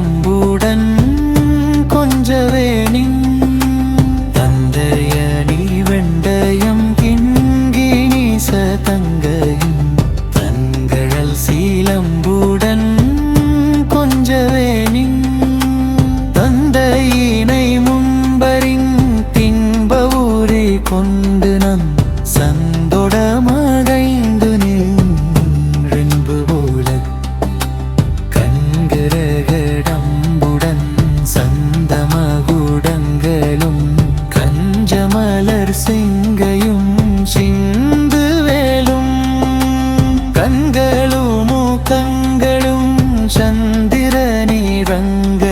சீலம்புடன் கொஞ்சவேனின் தந்தையணி வெண்டயம் கிண்கிணீச தங்கையும் தன்கழல் சீலம்புடன் கொஞ்சவேனின் தந்தையினை முன்பரின் தின்ப ஊரே கொண்டு நம் சந்தொட மகைந்து நின்றென்பு போல கண்கரகடம்புடன் சந்தமகுடங்களும் கஞ்சமலர் செங்கையும் சிந்து வேலும் கண்களும் கங்களும் சந்திர நீரங்க